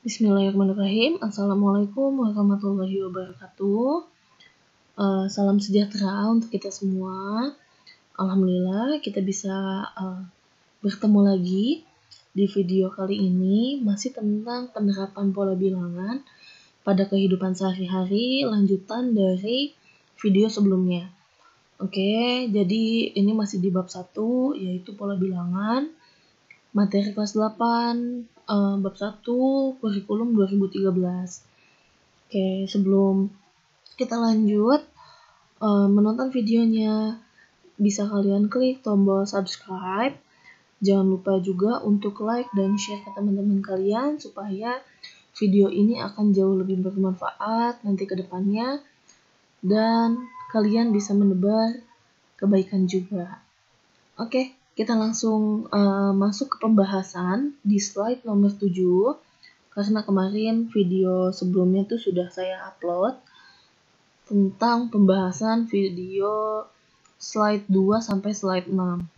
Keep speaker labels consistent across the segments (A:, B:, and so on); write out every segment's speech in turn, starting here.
A: Bismillahirrahmanirrahim. Assalamualaikum warahmatullahi wabarakatuh. Salam sejahtera untuk kita semua. Alhamdulillah kita bisa bertemu lagi di video kali ini, masih tentang penerapan pola bilangan pada kehidupan sehari-hari, lanjutan dari video sebelumnya. Oke, jadi ini masih di bab 1, yaitu pola bilangan, materi kelas 8, bab 1, kurikulum 2013. Oke, sebelum kita lanjut menonton videonya, bisa kalian klik tombol subscribe. Jangan lupa juga untuk like dan share ke teman-teman kalian supaya video ini akan jauh lebih bermanfaat nanti ke depannya dan kalian bisa menebar kebaikan juga. Oke, kita langsung masuk ke pembahasan di slide nomor 7 karena kemarin video sebelumnya tuh sudah saya upload tentang pembahasan video slide 2 sampai slide 6.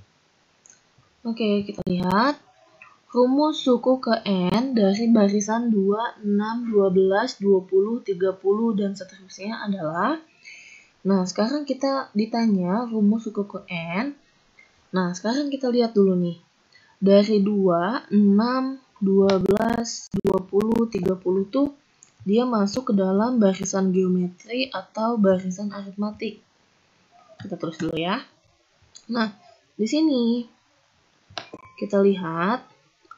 A: Oke, kita lihat rumus suku ke N dari barisan 2, 6, 12, 20, 30 dan seterusnya adalah. Nah, sekarang kita ditanya rumus suku ke N. Nah, sekarang kita lihat dulu nih. Dari 2, 6, 12, 20, 30 tuh dia masuk ke dalam barisan geometri atau barisan aritmatik. Kita tulis dulu ya. Nah, di sini kita lihat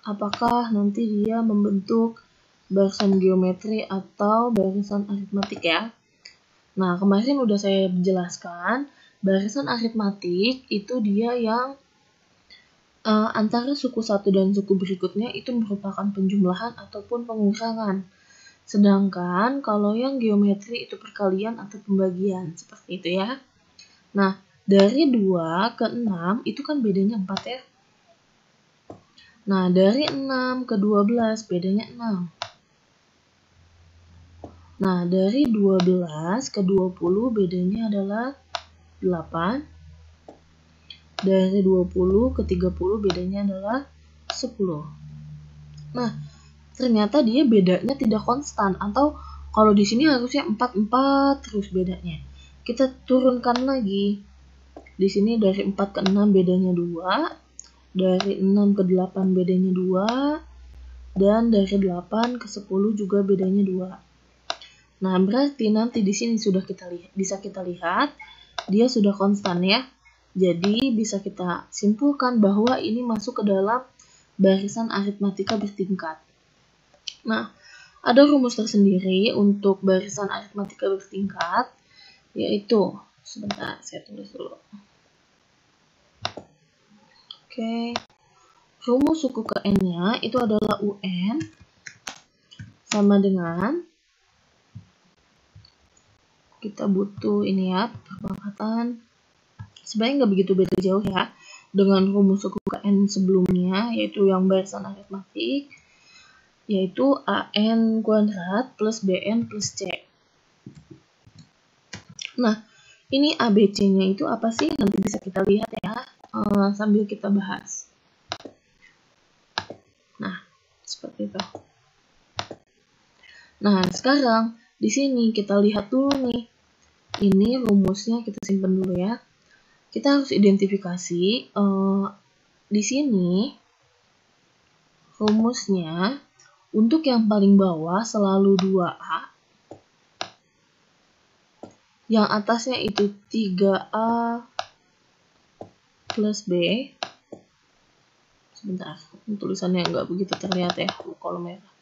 A: apakah nanti dia membentuk barisan geometri atau barisan aritmatik ya. Nah, kemarin udah saya jelaskan, barisan aritmatik itu dia yang antara suku satu dan suku berikutnya itu merupakan penjumlahan ataupun pengurangan. Sedangkan kalau yang geometri itu perkalian atau pembagian, seperti itu ya. Nah, dari 2 ke 6 itu kan bedanya 4 ya. Nah, dari 6 ke 12 bedanya 6. Nah, dari 12 ke 20 bedanya adalah 8. Dari 20 ke 30 bedanya adalah 10. Nah, ternyata dia bedanya tidak konstan, atau kalau di sini harusnya 4 terus bedanya. Kita turunkan lagi. Di sini dari 4 ke 6 bedanya 2, dari 6 ke 8 bedanya 2, dan dari 8 ke 10 juga bedanya 2. Nah, berarti nanti di sini sudah bisa kita lihat dia sudah konstan ya. Jadi bisa kita simpulkan bahwa ini masuk ke dalam barisan aritmatika bertingkat. Nah, ada rumus tersendiri untuk barisan aritmatika bertingkat, yaitu, sebentar saya tulis dulu. Oke, rumus suku ke N-nya itu adalah UN sama dengan, kita butuh ini ya, perpangkatan, sebenarnya nggak begitu beda jauh ya, dengan rumus suku ke N sebelumnya, yaitu yang barisan aritmatik, yaitu AN kuadrat plus BN plus C. Nah, ini ABC-nya itu apa sih? Nanti bisa kita lihat ya, sambil kita bahas. Nah, seperti itu. Nah, sekarang di sini kita lihat dulu nih. Ini rumusnya kita simpan dulu ya. Kita harus identifikasi di sini rumusnya untuk yang paling bawah selalu 2A. Yang atasnya itu 3A plus B. Sebentar, tulisannya nggak begitu terlihat ya, kolom merah.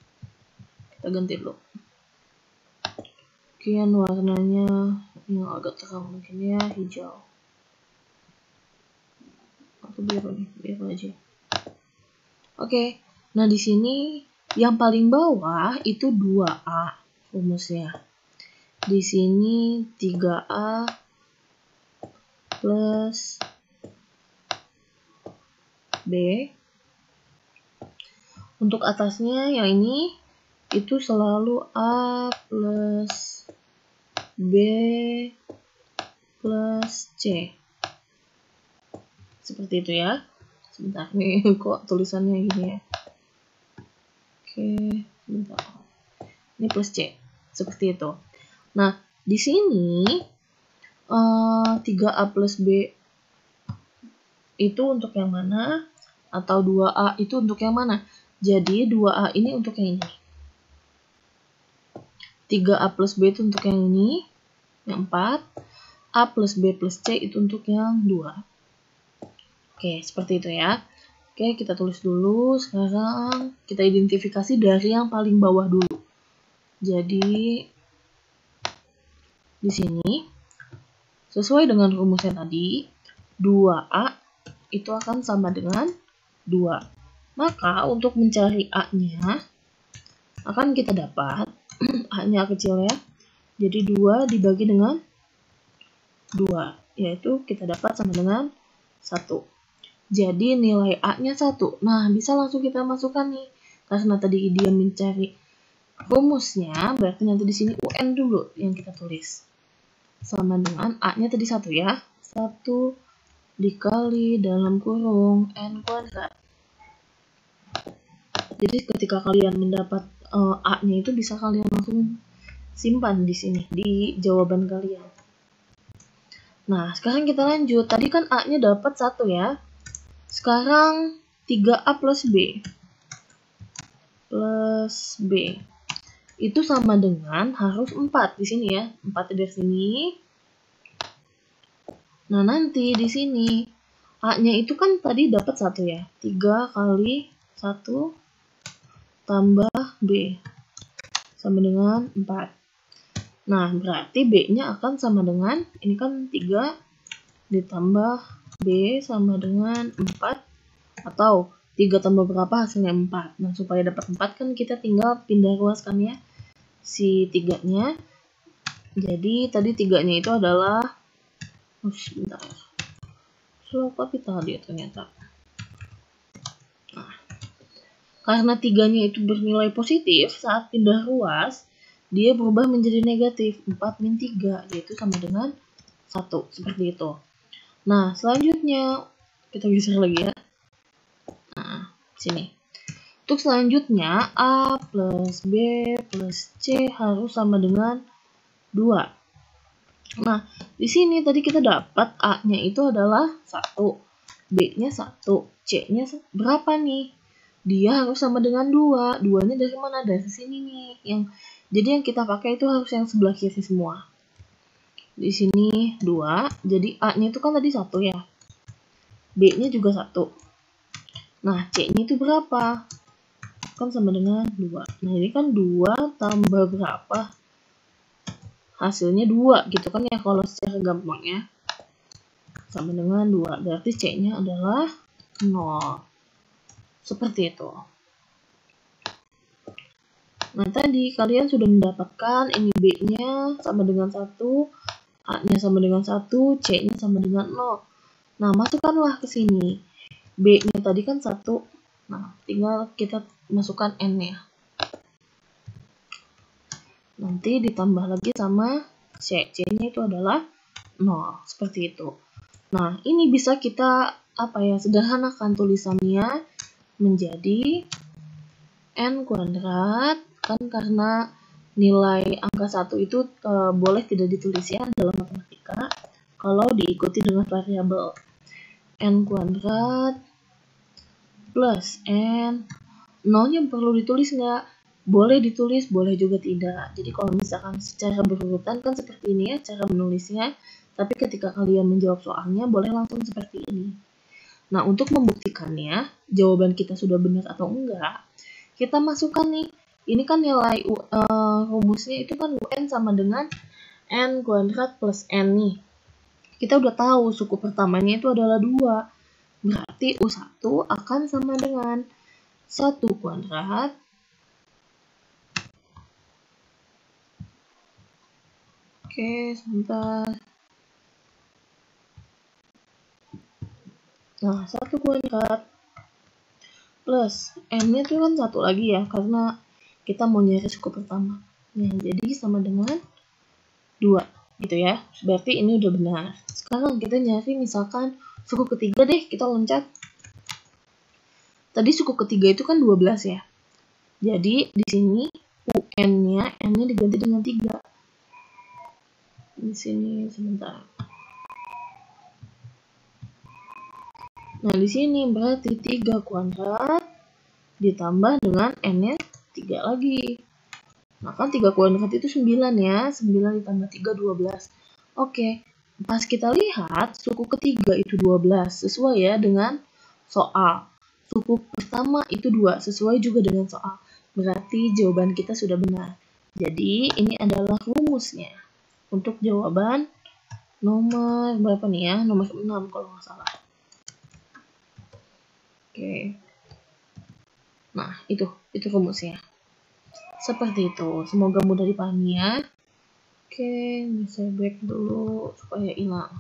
A: Kita ganti dulu. Kemudian warnanya yang agak terang mungkin ya, hijau. Atau biru nih, biru aja. Oke, nah di sini yang paling bawah itu 2A rumusnya. Di sini 3A plus B. Untuk atasnya yang ini itu selalu A plus B plus C. Seperti itu ya. Sebentar nih, kok tulisannya gini ya. Oke, sebentar. ini plus C. Seperti itu. Nah, di sini 3A plus B itu untuk yang mana? Atau 2A itu untuk yang mana? Jadi 2A ini untuk yang ini. 3A plus B itu untuk yang ini, yang 4. A plus B plus C itu untuk yang 2. Oke, seperti itu ya. Oke, kita tulis dulu. Sekarang kita identifikasi dari yang paling bawah dulu. Jadi, di sini, sesuai dengan rumusnya tadi, 2A itu akan sama dengan 2. Maka, untuk mencari A-nya, akan kita dapat, A-nya kecil ya. Jadi, 2 dibagi dengan 2, yaitu kita dapat sama dengan 1. Jadi nilai A-nya 1. Nah, bisa langsung kita masukkan nih. Karena tadi dia mencari rumusnya, berarti nanti di sini UN dulu yang kita tulis. Sama dengan A-nya tadi 1 ya. 1 dikali dalam kurung N kuadrat. Jadi ketika kalian mendapat A-nya itu bisa kalian langsung simpan di sini, di jawaban kalian. Nah, sekarang kita lanjut. Tadi kan A-nya dapat 1 ya. Sekarang 3A plus B. Plus B. Itu sama dengan harus 4 di sini ya. 4 dari sini. Nah, nanti di sini A-nya itu kan tadi dapat 1 ya. 3 kali 1 tambah B. Sama dengan 4. Nah, berarti B-nya akan sama dengan, ini kan 3 ditambah B sama dengan 4, atau 3 tambah berapa hasilnya 4. Nah, supaya dapat 4 kan kita tinggal pindah ruaskan ya si 3-nya. Jadi tadi 3-nya itu adalah sebentar. Slow kapital dia ternyata. Nah, karena 3-nya itu bernilai positif, saat pindah ruas dia berubah menjadi negatif. 4 min 3 yaitu sama dengan 1, seperti itu. Nah, selanjutnya kita geser lagi ya. Nah, sini. Untuk selanjutnya, A plus B plus C harus sama dengan 2. Nah, di sini tadi kita dapat A-nya itu adalah 1, B-nya 1, C-nya berapa nih? Dia harus sama dengan 2. 2-nya dari mana? Dari sini nih. Jadi yang kita pakai itu harus yang sebelah kiri semua. Di sini 2, jadi A-nya itu kan tadi 1 ya. B-nya juga 1. Nah, C-nya itu berapa? Kan sama dengan 2. Nah, ini kan 2 tambah berapa? Hasilnya 2 gitu kan ya kalau secara gampangnya. Sama dengan 2. Berarti C-nya adalah 0. Seperti itu. Nah, tadi kalian sudah mendapatkan ini B-nya sama dengan 1, A-nya sama dengan 1, C-nya sama dengan 0. Nah, masukkanlah ke sini. B-nya tadi kan 1. Nah, tinggal kita masukkan N-nya. Nanti ditambah lagi sama C. C-nya itu adalah 0. Seperti itu. Nah, ini bisa kita sederhanakan tulisannya menjadi N kuadrat. Kan karena nilai angka 1 itu boleh tidak ditulis ya dalam matematika kalau diikuti dengan variabel N kuadrat plus N. 0-nya perlu ditulis nggak? Boleh ditulis, boleh juga tidak. Jadi kalau misalkan secara berurutan kan seperti ini ya cara menulisnya. Tapi ketika kalian menjawab soalnya boleh langsung seperti ini. Nah, untuk membuktikannya jawaban kita sudah benar atau enggak, kita masukkan nih. Ini kan nilai rumusnya itu kan UN sama dengan N kuadrat plus N nih. Kita udah tahu suku pertamanya itu adalah 2. Berarti U1 akan sama dengan 1 kuadrat sebentar. Nah, 1 kuadrat plus N-nya itu kan 1 lagi ya karena kita mau nyari suku pertama. Nah, jadi sama dengan 2 gitu ya. Berarti ini udah benar. Sekarang kita nyari misalkan suku ketiga deh, kita loncat. Tadi suku ketiga itu kan 12 ya. Jadi di sini UN-nya, N-nya diganti dengan 3. Di sini sebentar. Nah, di sini berarti 3 kuadrat ditambah dengan N-nya 3 lagi. Maka 3 kuadrat itu 9 ya. 9 ditambah 3, 12. Oke, pas kita lihat suku ketiga itu 12. Sesuai ya dengan soal. Suku pertama itu 2. Sesuai juga dengan soal. Berarti jawaban kita sudah benar. Jadi, ini adalah rumusnya. Untuk jawaban nomor berapa nih ya? Nomor 6 kalau nggak salah. Oke. Nah, itu rumusnya. Seperti itu. Semoga mudah dipahami ya. Oke, saya back dulu supaya hilang.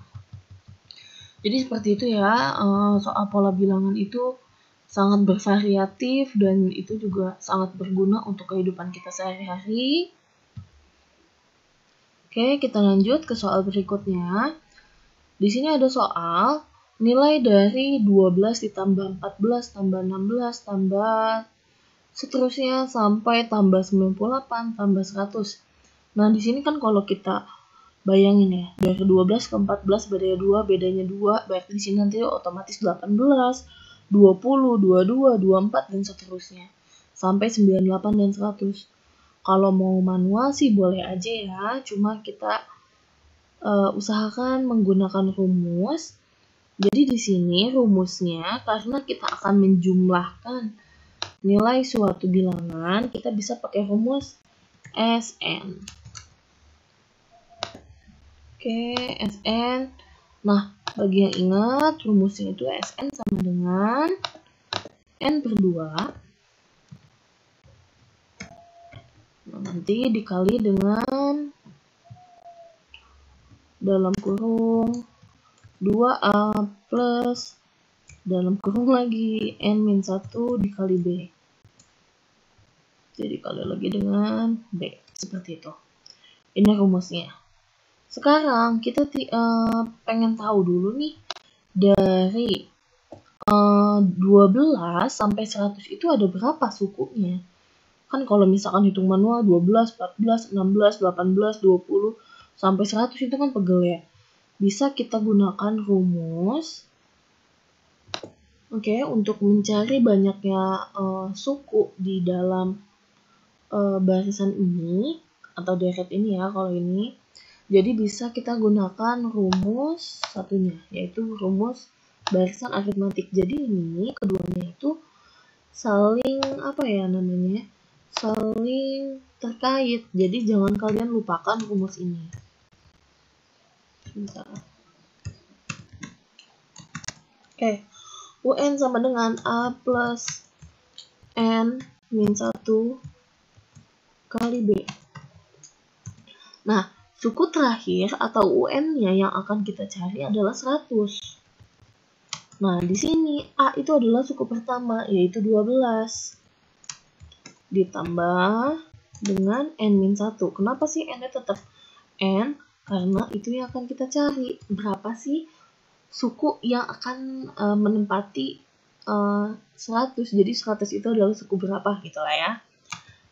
A: Jadi seperti itu ya, soal pola bilangan itu sangat bervariatif dan itu juga sangat berguna untuk kehidupan kita sehari-hari. Oke, kita lanjut ke soal berikutnya. Di sini ada soal nilai dari 12 ditambah 14 tambah 16 tambah seterusnya sampai tambah 98 tambah 100. Nah, di sini kan kalau kita bayangin ya, dari 12 ke 14 bedanya 2, berarti di sini nanti otomatis 18, 20, 22, 24 dan seterusnya. Sampai 98 dan 100. Kalau mau manual sih boleh aja ya, cuma kita usahakan menggunakan rumus. Jadi di sini rumusnya karena kita akan menjumlahkan nilai suatu bilangan, kita bisa pakai rumus SN. Oke, SN. Nah, bagi yang ingat, rumusnya itu SN sama dengan N per 2. Nah, nanti dikali dengan dalam kurung 2A plus dalam kurung lagi N-1 dikali B. Jadi dikali lagi dengan B. Seperti itu. Ini rumusnya. Sekarang kita pengen tahu dulu nih, dari 12 sampai 100 itu ada berapa sukunya? Kan kalau misalkan hitung manual 12, 14, 16, 18, 20 sampai 100 itu kan pegel ya. Bisa kita gunakan rumus untuk mencari banyaknya suku di dalam barisan ini atau deret ini ya kalau ini. Jadi bisa kita gunakan rumus satunya, yaitu rumus barisan aritmatik. Jadi ini keduanya itu saling saling terkait. Jadi jangan kalian lupakan rumus ini. Oke, UN sama dengan A plus N min 1 kali B. Nah, suku terakhir atau UN-nya yang akan kita cari adalah 100. Nah, di sini A itu adalah suku pertama, yaitu 12. Ditambah dengan N-1. Kenapa sih N-nya tetap N? Karena itu yang akan kita cari. Berapa sih suku yang akan menempati 100. Jadi 100 itu adalah suku berapa gitu lah ya.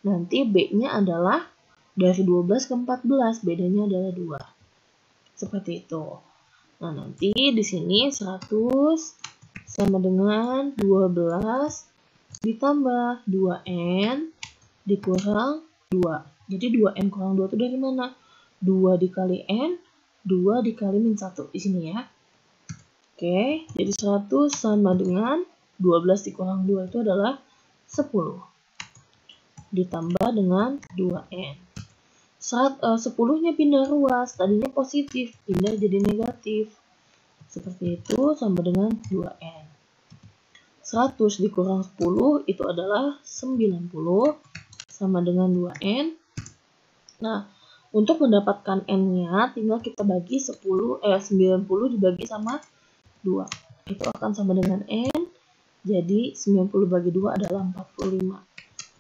A: Nanti B-nya adalah dari 12 ke 14. Bedanya adalah 2. Seperti itu. Nah, nanti di sini 100 sama dengan 12 ditambah 2N dikurang 2. Jadi 2N kurang 2 itu dari mana? 2 dikali N, 2 dikali min 1 di sini ya. Oke, jadi 100 sama dengan 12 dikurang 2 itu adalah 10. Ditambah dengan 2N. 10-nya pindah ruas, tadinya positif, pindah jadi negatif. Seperti itu sama dengan 2N. 100 dikurang 10 itu adalah 90 sama dengan 2N. Nah, untuk mendapatkan N-nya tinggal kita bagi 90 dibagi sama 2. Itu akan sama dengan N. Jadi 90 bagi 2 adalah 45.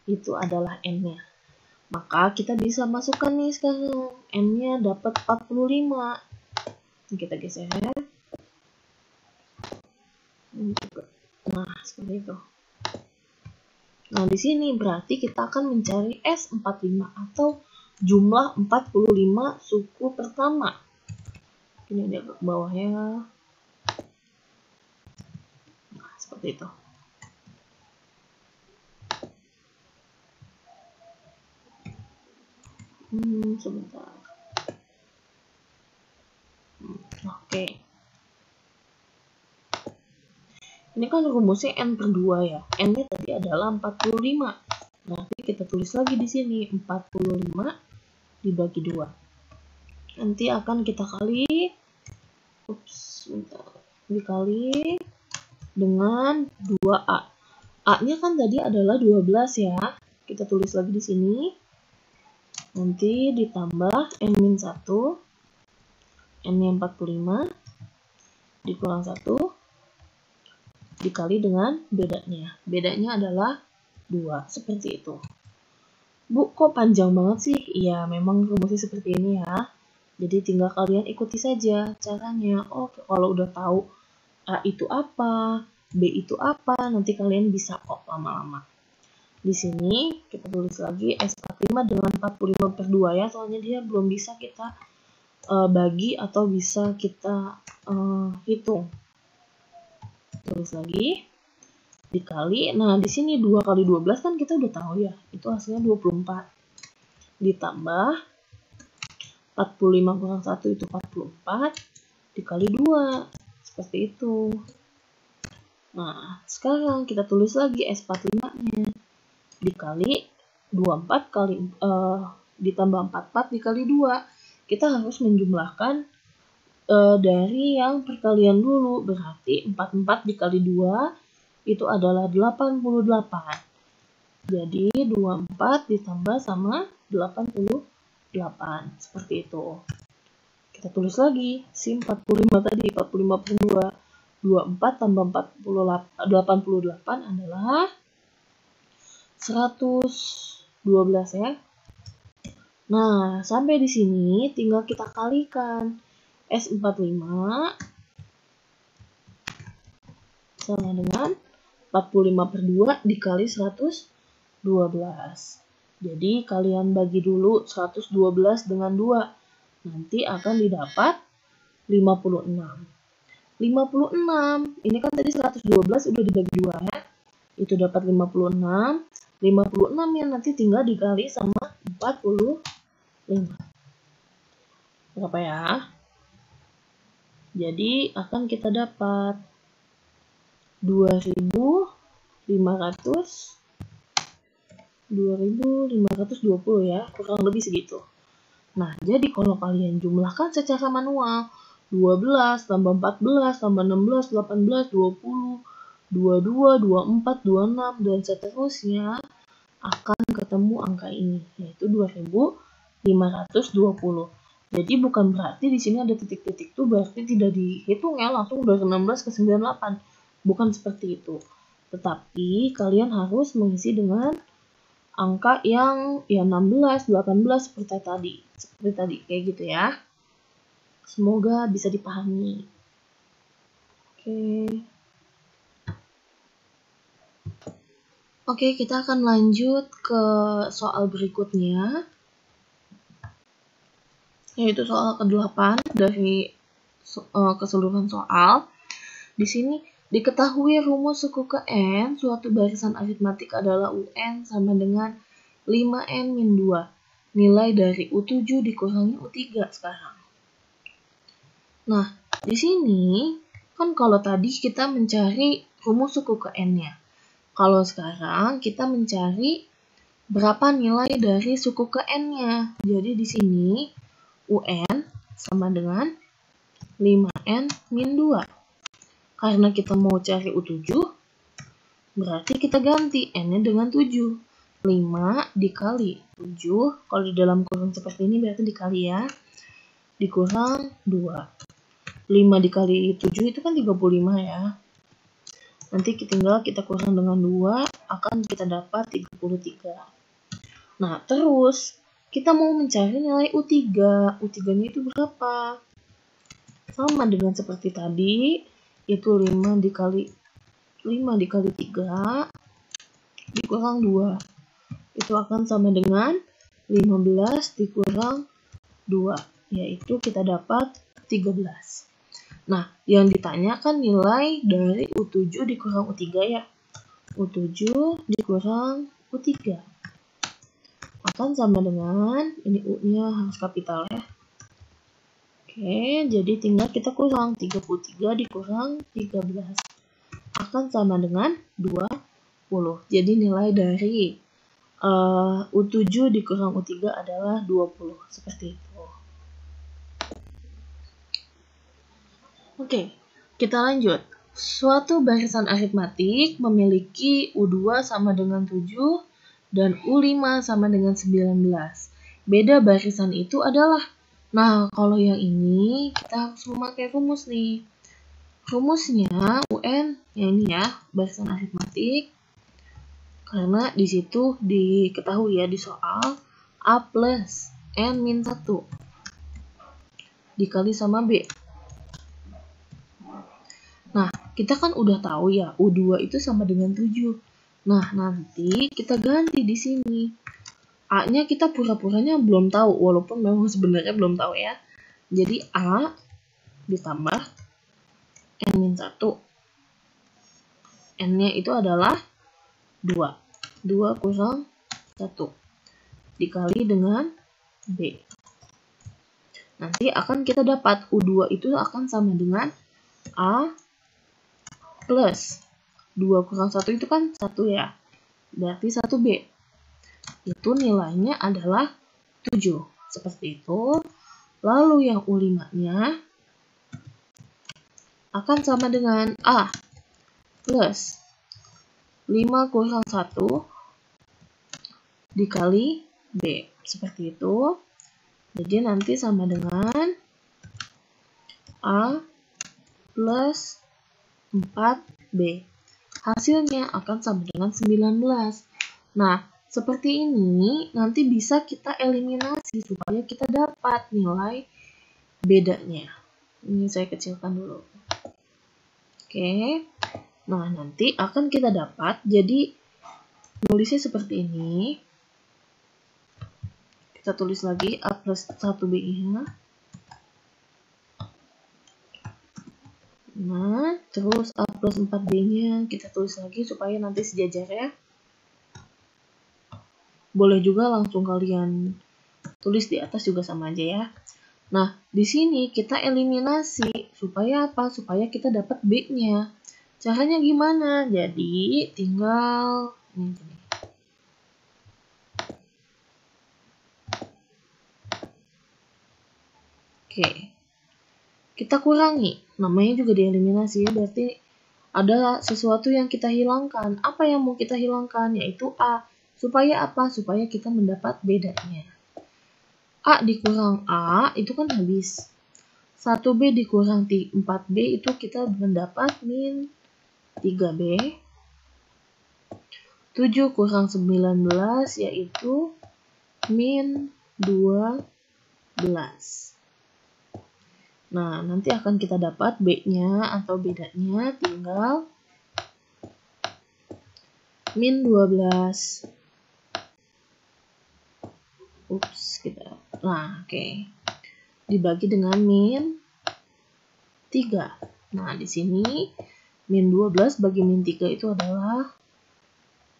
A: Itu adalah N-nya. Maka kita bisa masukkan nih sekarang. N-nya dapat 45. Kita geser ya. Nah, seperti itu. Nah, di sini berarti kita akan mencari S45 atau jumlah 45 suku pertama. Ini dia ke bawahnya. Nah, seperti itu. Sebentar. Oke. Ini kan rumusnya N per 2 ya. N-nya tadi adalah 45. Berarti kita tulis lagi di sini 45 dibagi 2. Nanti akan kita kali dikali dengan 2A. A-nya kan tadi adalah 12 ya. Kita tulis lagi di sini. Nanti ditambah N-1. N-nya 45 dikurang 1 dikali dengan bedanya. Bedanya adalah 2. Seperti itu. Bu, kok panjang banget sih? Iya, memang rumusnya seperti ini ya. Jadi tinggal kalian ikuti saja caranya. Oh, kalau udah tahu A itu apa, B itu apa, nanti kalian bisa kok lama-lama. Di sini kita tulis lagi S45 dengan 45 per 2 ya, soalnya dia belum bisa kita bagi atau bisa kita hitung. Tulis lagi dikali, nah di sini 2 kali 12 kan kita udah tahu ya, itu hasilnya 24. Ditambah 45 kurang 1 itu 44 dikali 2, seperti itu. Nah, sekarang kita tulis lagi S45-nya dikali 24 kali ditambah 44 dikali 2. Kita harus menjumlahkan dari yang perkalian dulu, berarti 44 dikali 2 itu adalah 88. Jadi 24 ditambah sama 88, seperti itu. Kita tulis lagi si 45 tadi, 45 per 2, 24 tambah 88 adalah 112 ya. Nah, sampai di sini tinggal kita kalikan. S45 sama dengan 45 per 2 dikali 112. Jadi kalian bagi dulu 112 dengan 2. Nanti akan didapat 56. 56. Ini kan tadi 112 udah dibagi 2 ya. Itu dapat 56. 56 yang nanti tinggal dikali sama 45. Berapa ya? Jadi akan kita dapat 2520 ya, kurang lebih segitu. Nah, jadi kalau kalian jumlahkan secara manual, 12 tambah 14 tambah 16, 18, 20, 22, 24, 26, dan seterusnya akan ketemu angka ini, yaitu 2520. Jadi bukan berarti di sini ada titik-titik tuh berarti tidak dihitung ya, langsung dari 16 ke 98. Bukan seperti itu. Tetapi kalian harus mengisi dengan angka yang ya 16, 18 seperti tadi kayak gitu ya. Semoga bisa dipahami. Oke, kita akan lanjut ke soal berikutnya, yaitu soal ke-8 dari keseluruhan soal. Di sini diketahui rumus suku ke N suatu barisan aritmatik adalah UN sama dengan 5N-2. Nilai dari U7 dikurangi U3 sekarang. Nah, di sini kan kalau tadi kita mencari rumus suku ke N-nya. Kalau sekarang kita mencari berapa nilai dari suku ke N-nya. Jadi di sini UN sama dengan 5N-2. Karena kita mau cari U7, berarti kita ganti N-nya dengan 7. 5 dikali 7, kalau di dalam kurung seperti ini berarti dikali ya, dikurang 2. 5 dikali 7 itu kan 35 ya. Nanti tinggal kita kurang dengan 2, akan kita dapat 33. Nah, terus kita mau mencari nilai U3. U3-nya itu berapa? Sama dengan seperti tadi, itu 5 dikali 3 dikurang 2. Itu akan sama dengan 15 dikurang 2, yaitu kita dapat 13. Nah, yang ditanyakan nilai dari U7 dikurang U3 ya. U7 dikurang U3 akan sama dengan, ini U-nya harus kapital ya. Oke, jadi tinggal kita kurang 33 dikurang 13 akan sama dengan 20. Jadi nilai dari U7 dikurang U3 adalah 20, seperti itu. Oke, kita lanjut. Suatu barisan aritmatik memiliki U2 sama dengan 7 dan U5 sama dengan 19. Beda barisan itu adalah, nah kalau yang ini kita harus memakai rumus nih. Rumusnya UN, yang ini ya, barisan aritmatik. Karena di situ diketahui ya di soal A plus N min 1 dikali sama B. Nah, kita kan udah tahu ya, U2 itu sama dengan 7. Nah, nanti kita ganti di sini. A-nya kita pura-puranya belum tahu, walaupun memang sebenarnya belum tahu ya. Jadi A ditambah N-1. N-nya itu adalah 2. 2 kurang 1. Dikali dengan B. Nanti akan kita dapat U2 itu akan sama dengan A plus 2 kurang 1 itu kan 1 ya. Berarti 1B. Itu nilainya adalah 7. Seperti itu. Lalu yang U5-nya akan sama dengan A plus 5 kurang 1 dikali B. Seperti itu. Jadi nanti sama dengan A plus 4B. Hasilnya akan sama dengan 19. Nah, seperti ini nanti bisa kita eliminasi supaya kita dapat nilai bedanya. Ini saya kecilkan dulu. Oke. Nah, nanti akan kita dapat, jadi nulisnya seperti ini. Kita tulis lagi A plus 1B-nya. Nah, terus A plus 4B-nya kita tulis lagi supaya nanti sejajar ya. Boleh juga langsung kalian tulis di atas juga sama aja ya. Nah, di sini kita eliminasi supaya apa? Supaya kita dapat B-nya. Caranya gimana? Jadi tinggal ini. Oke. Kita kurangi. Namanya juga dieliminasi ya, berarti ada sesuatu yang kita hilangkan. Apa yang mau kita hilangkan? Yaitu A. Supaya apa? Supaya kita mendapat bedanya. A dikurang A itu kan habis. 1B dikurang 4B itu kita mendapat min 3B. 7 kurang 19 yaitu min 12. Nah, nanti akan kita dapat B-nya atau bedanya tinggal min 12. Nah, oke. Dibagi dengan min 3. Nah, di sini min 12 bagi min 3 itu adalah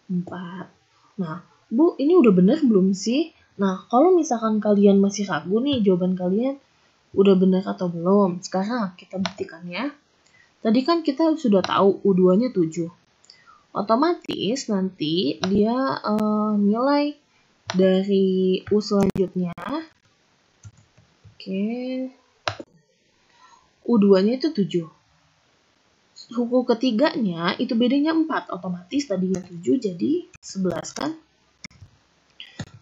A: 4. Nah, Bu, ini udah benar belum sih? Nah, kalau misalkan kalian masih ragu nih jawaban kalian udah benar atau belum, sekarang kita buktikan ya. Tadi kan kita sudah tahu U2-nya 7. Otomatis nanti dia nilai dari U selanjutnya. Oke. U2-nya itu 7. Suku ketiganya itu bedanya 4. Otomatis tadinya 7 jadi 11 kan.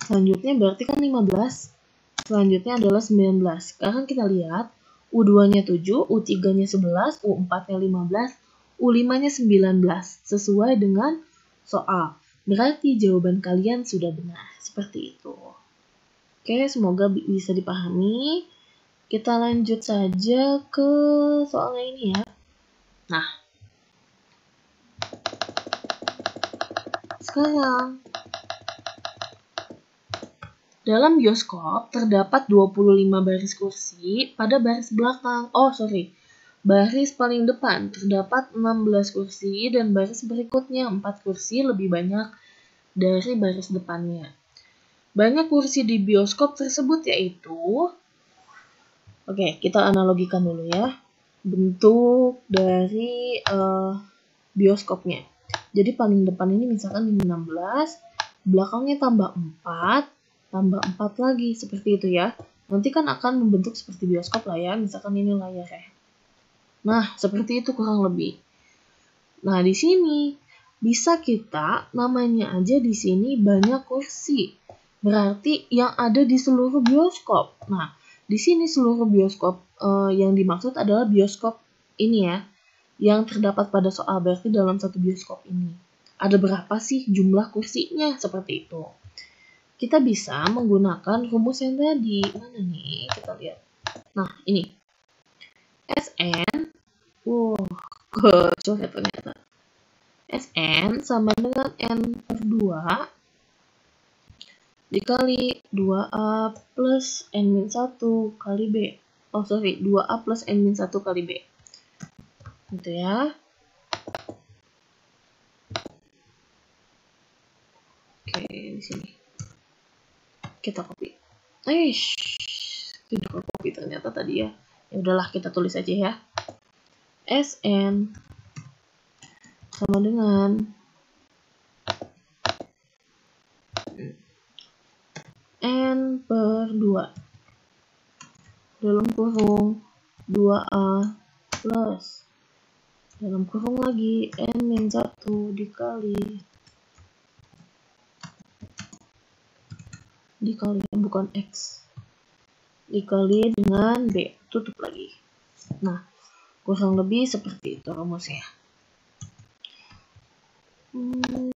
A: Selanjutnya berarti kan 15. Selanjutnya adalah 19. Sekarang kita lihat U2-nya 7, U3-nya 11, U4-nya 15, U5-nya 19. Sesuai dengan soal. Berarti jawaban kalian sudah benar. Seperti itu. Oke, semoga bisa dipahami. Kita lanjut saja ke soalnya ini ya. Nah, sekarang. Dalam bioskop terdapat 25 baris kursi pada baris belakang. Baris paling depan terdapat 16 kursi dan baris berikutnya 4 kursi lebih banyak dari baris depannya. Banyak kursi di bioskop tersebut yaitu, kita analogikan dulu ya, bentuk dari bioskopnya. Jadi paling depan ini misalkan ini 16, belakangnya tambah 4, tambah 4 lagi, seperti itu ya. Nanti kan akan membentuk seperti bioskop lah ya, misalkan ini layarnya. Nah, seperti itu kurang lebih. Nah, di sini bisa kita namanya aja di sini banyak kursi. Berarti yang ada di seluruh bioskop. Nah, di sini seluruh bioskop yang dimaksud adalah bioskop ini ya, yang terdapat pada soal, berarti dalam satu bioskop ini. Ada berapa sih jumlah kursinya? Seperti itu. Kita bisa menggunakan rumus yang tadi. Mana nih? Kita lihat. Nah, ini. Sn. Coret ternyata. Sn sama dengan N per 2 dikali 2A plus N-1 kali B. 2A plus N-1 kali B. Gitu ya. Oke, di sini. Kita copy. Tidak copy ternyata tadi ya. Ya udahlah, kita tulis aja ya. Sn sama dengan N per 2 dalam kurung 2A plus dalam kurung lagi N-1 dikali bukan X, dikali dengan B, tutup lagi. Nah, kurang lebih seperti itu rumusnya.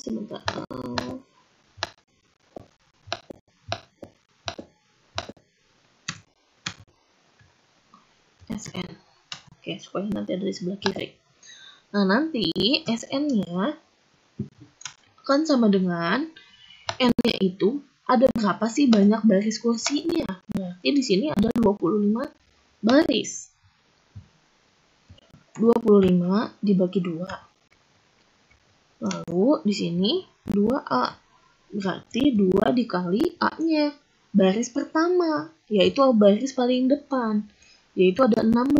A: Sebentar. Sn. Oke, supaya nanti ada di sebelah kiri. Nah, nanti Sn-nya akan sama dengan N-nya itu ada berapa sih banyak baris kursinya? Berarti di sini ada 25 baris. 25 dibagi 2. Lalu di sini 2A. Berarti 2 dikali A-nya. Baris pertama, yaitu baris paling depan, yaitu ada 16.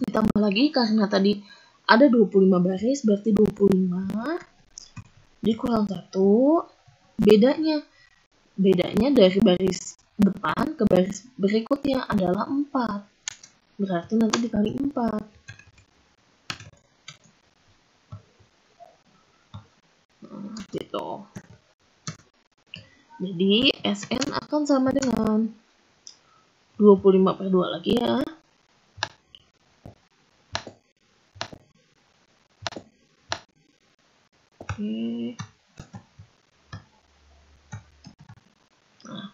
A: Ditambah lagi karena tadi ada 25 baris, berarti 25 dikurang 1. Bedanya dari baris depan ke baris berikutnya adalah 4. Berarti nanti dikali 4. Gitu. Jadi Sn akan sama dengan 25 per 2 lagi ya. Oke. Nah,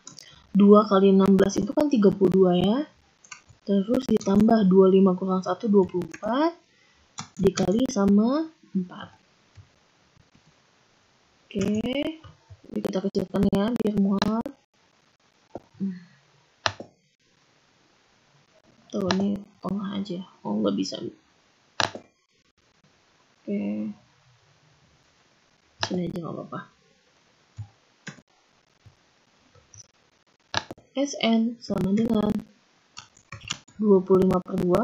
A: 2 kali 16 itu kan 32 ya. Terus ditambah 25 kurang 1, 24. Dikali sama 4. Oke. Ini kita kecilkan ya, biar muat. Tuh, ini tengah aja. Oh, nggak bisa. Oke. Sini aja nggak apa-apa. Sn sama dengan 25 per 2.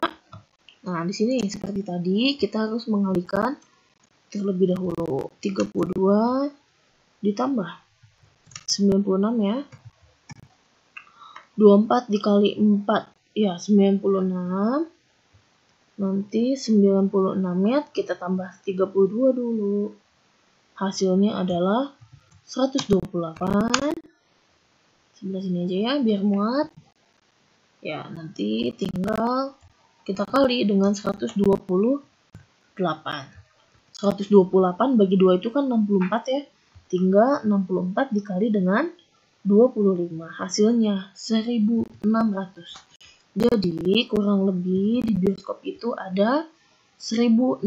A: Nah, di sini seperti tadi, kita harus mengalihkan terlebih dahulu. 32 ditambah 96 ya. 24 dikali 4, ya 96. Nanti 96-nya kita tambah 32 dulu. Hasilnya adalah 128. Sebelah sini aja ya, biar muat. Ya, nanti tinggal kita kali dengan 128. 128 bagi 2 itu kan 64 ya. Tinggal 64 dikali dengan 25. Hasilnya 1600. Jadi kurang lebih di bioskop itu ada 1.600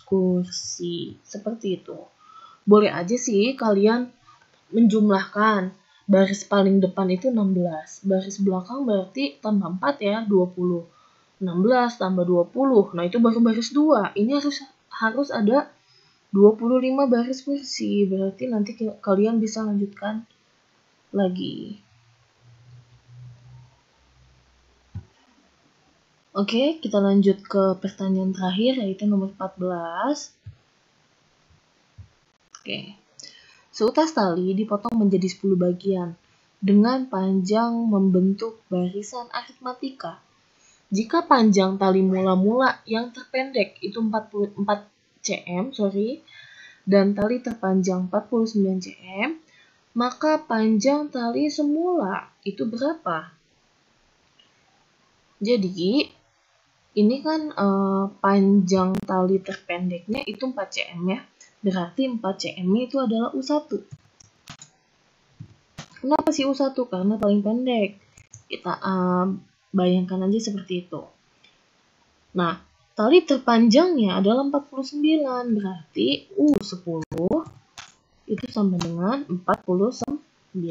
A: kursi. Seperti itu. Boleh aja sih kalian menjumlahkan. Baris paling depan itu 16. Baris belakang berarti tambah 4 ya, 20. 16 tambah 20. Nah, itu baru baris 2. Ini harus ada 25 baris kursi. Berarti nanti kalian bisa lanjutkan lagi. Oke, kita lanjut ke pertanyaan terakhir, yaitu nomor 14. Oke. Seutas tali dipotong menjadi 10 bagian dengan panjang membentuk barisan aritmatika. Jika panjang tali mula-mula yang terpendek itu 44 cm, dan tali terpanjang 49 cm, maka panjang tali semula itu berapa? Jadi, ini kan panjang tali terpendeknya itu 4 cm ya. Berarti 4 cm itu adalah U1. Kenapa sih U1? Karena paling pendek. Kita bayangkan aja seperti itu. Nah, tali terpanjangnya adalah 49. Berarti U10 itu sama dengan 49.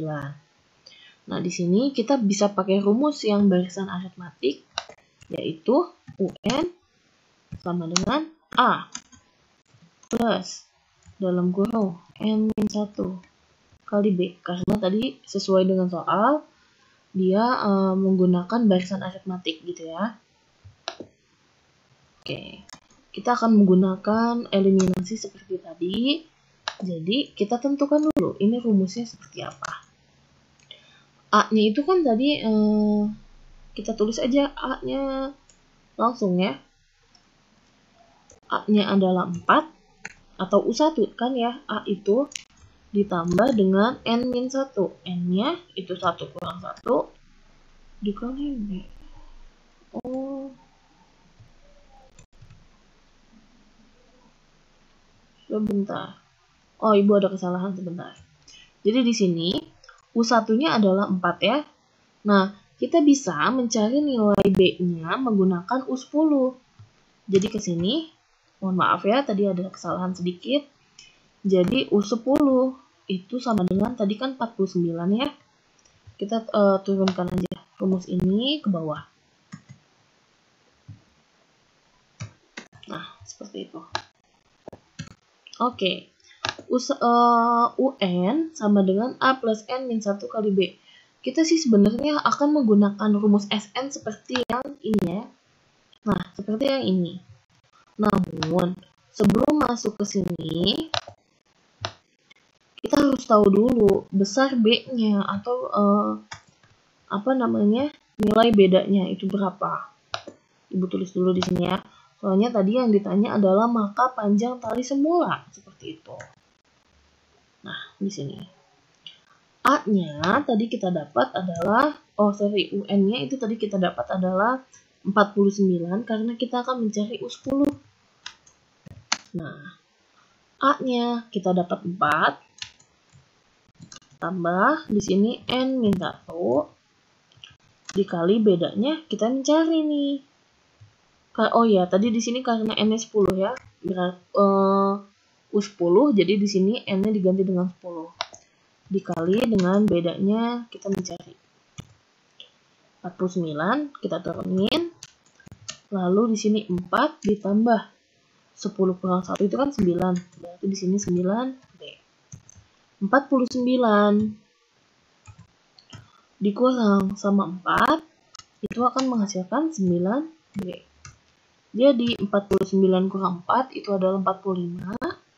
A: Nah, di sini kita bisa pakai rumus yang barisan aritmatik, yaitu UN sama dengan A plus dalam kurung N-1 kali B. Karena tadi sesuai dengan soal, dia menggunakan barisan aritmatik gitu ya. Oke, kita akan menggunakan eliminasi seperti tadi. Jadi, kita tentukan dulu ini rumusnya seperti apa. A-nya itu kan tadi kita tulis aja A-nya langsung ya. A-nya adalah 4 atau U1 kan ya. A itu ditambah dengan N-1. N-nya itu 1 kurang 1 dikali B. Oh. Sebentar. Oh, Ibu ada kesalahan sebentar. Jadi di sini U1-nya adalah 4 ya. Nah, kita bisa mencari nilai B-nya menggunakan U10. Jadi ke sini, mohon maaf ya, tadi ada kesalahan sedikit. Jadi U10 itu sama dengan tadi kan 49 ya. Kita turunkan aja rumus ini ke bawah. Nah, seperti itu. Oke. UN sama dengan A plus N-1 kali B. Kita sih sebenarnya akan menggunakan rumus SN seperti yang ini ya. Nah, seperti yang ini. Namun, sebelum masuk ke sini, kita harus tahu dulu besar B-nya atau nilai bedanya itu berapa. Ibu tulis dulu di sini ya. Soalnya tadi yang ditanya adalah maka panjang tali semula, seperti itu. Nah, di sini. A-nya tadi kita dapat adalah, UN-nya itu tadi kita dapat adalah 49 karena kita akan mencari U10. Nah, A-nya kita dapat 4 tambah di sini N-1 dikali bedanya kita mencari nih. Oh ya, tadi di sini karena N-nya 10 ya. Berarti U10 jadi di sini N-nya diganti dengan 10. Dikali dengan bedanya kita mencari 49 kita turunin, lalu di sini 4 ditambah 10 kurang 1 itu kan 9, berarti di sini 9B. 49 dikurang sama 4 itu akan menghasilkan 9B. Jadi 49 kurang 4 itu adalah 45.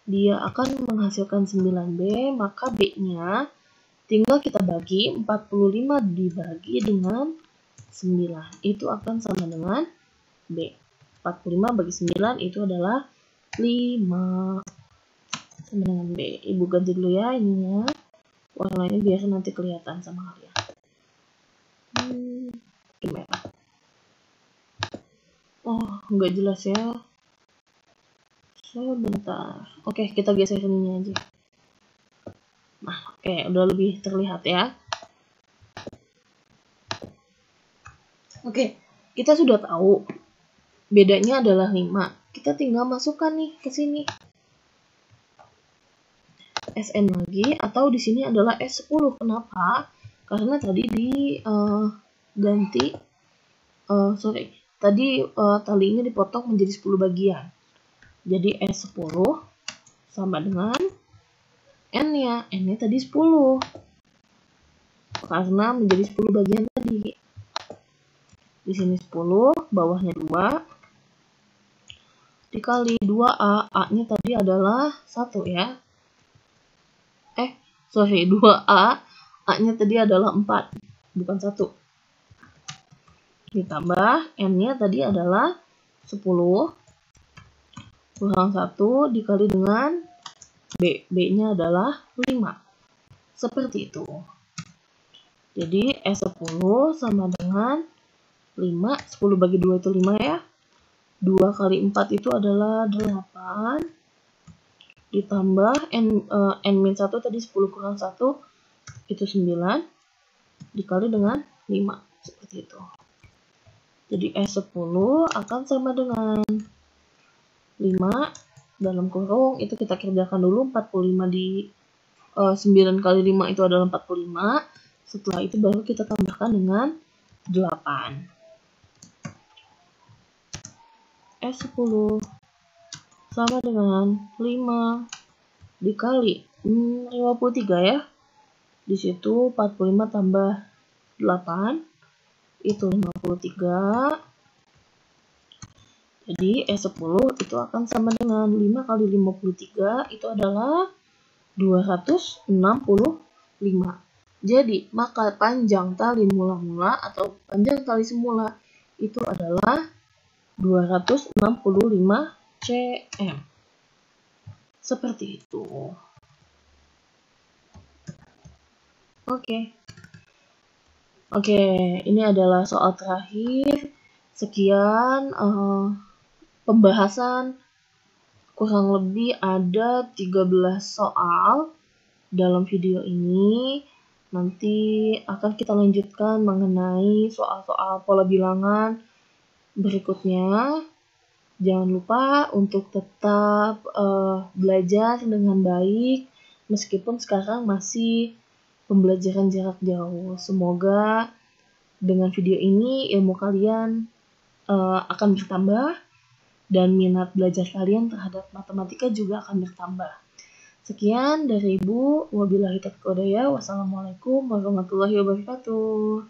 A: Dia akan menghasilkan 9B, maka B-nya tinggal kita bagi 45 dibagi dengan 9. Itu akan sama dengan B. 45 bagi 9 itu adalah 5. Sama dengan B. Ibu ganti dulu ya ininya. Warnanya biar nanti kelihatan sama kalian. Gimana? Oh, nggak jelas ya. Sebentar. Oke, kita geser ininya aja. Nah, oke, udah lebih terlihat ya. Oke, kita sudah tahu bedanya adalah 5. Kita tinggal masukkan nih ke sini. SN lagi, atau di sini adalah S10. Kenapa? Karena tadi diganti, talinya dipotong menjadi 10 bagian. Jadi S10 sama dengan N-nya. N-nya tadi 10. Karena menjadi 10 bagian tadi. Di sini 10, bawahnya 2. Dikali 2A, A-nya tadi adalah 1 ya. 2A, A-nya tadi adalah 4, bukan 1. Ditambah, N-nya tadi adalah 10, kurang 1 dikali dengan B. B-nya adalah 5. Seperti itu. Jadi, S10 sama dengan 5. 10 bagi 2 itu 5 ya. 2 kali 4 itu adalah 8. Ditambah N-1 tadi 10 kurang 1 itu 9 dikali dengan 5. Seperti itu. Jadi S10 akan sama dengan 5 dalam kurung, itu kita kerjakan dulu. 45 di 9 kali 5 itu adalah 45. Setelah itu baru kita tambahkan dengan 8. S10 sama dengan 5 dikali 53 ya. Di situ 45 tambah 8 itu 53. Jadi S10 itu akan sama dengan 5 kali 53 itu adalah 265. Jadi, maka panjang tali mula-mula atau panjang tali semula itu adalah 265 cm. Seperti itu. Oke, ini adalah soal terakhir. Sekian pembahasan, kurang lebih ada 13 soal dalam video ini. Nanti akan kita lanjutkan mengenai soal-soal pola bilangan berikutnya. Jangan lupa untuk tetap belajar dengan baik, meskipun sekarang masih pembelajaran jarak jauh. Semoga dengan video ini ilmu kalian akan bertambah dan minat belajar kalian terhadap matematika juga akan bertambah. Sekian dari Ibu. Wabillahi taufiq wal hidayah. Wassalamualaikum warahmatullahi wabarakatuh.